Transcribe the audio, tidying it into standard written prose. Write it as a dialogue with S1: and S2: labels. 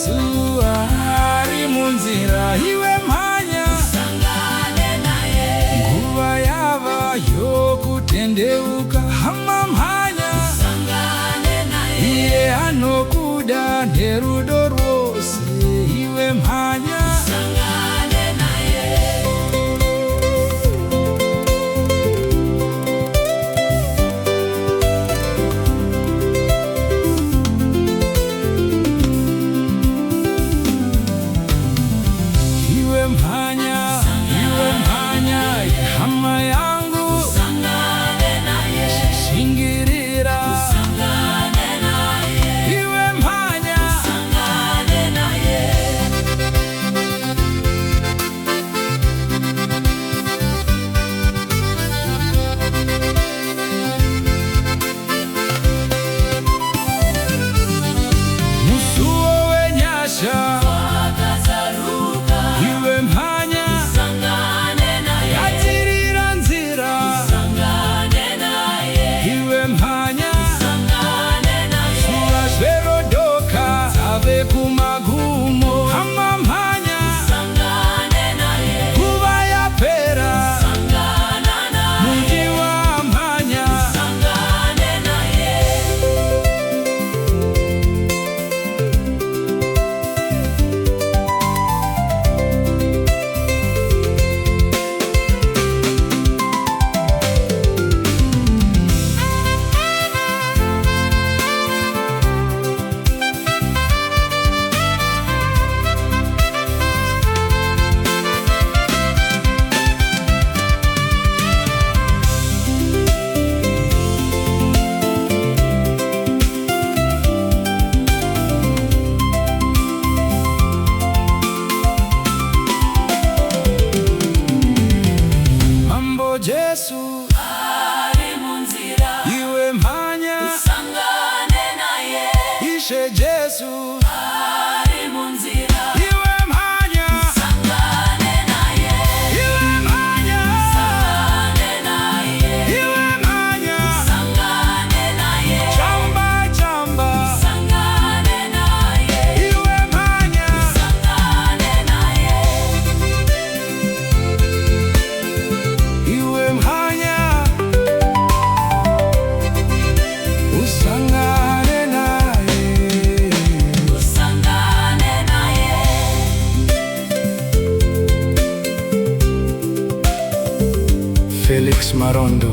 S1: Yesu ari munzira, iwe mhanya
S2: usangane naye.
S1: Nguva yava yokutendeuka, hama mhanya
S2: Usangane naye.
S1: iye anokuda nerudo rwose, iwe mhanya
S2: Usangane naye.
S1: iwe mhanya, hama yangu
S2: Usangane naye.
S1: shingirira,
S2: Usangane naye.
S1: iwe mhanya
S2: Usangane naye.
S1: musuwo wenyasha,
S2: Wakazaruka.
S1: iwe mhanya
S2: Usangane naye.
S1: yatirira nzira,
S2: Usangane naye.
S1: iwe mhanya
S2: Usangane naye.
S1: zuva zverodoka ave kumagumo, hama mhanya
S2: Usangane naye.
S1: nguva yapera,
S2: Usangana naye.
S1: muji wa mhanya
S2: Usangane naye.
S1: mambo Jesu
S2: Ari munzira.
S1: iwe mhanya,
S2: Usangane naye.
S1: ishe Jesu
S2: Ari munzira.
S1: iwe mhanya,
S2: Usangane naye.
S1: iwe mhanya,
S2: Usangane naye.
S1: iwe mhanya,
S2: Usangane naye.
S1: chamba chamba,
S2: Usangane naye.
S1: iwe mhanya,
S2: Usangane naye.
S1: iwe mhanya, usangane naye.
S2: Usangane naye.
S1: Felix Marondo.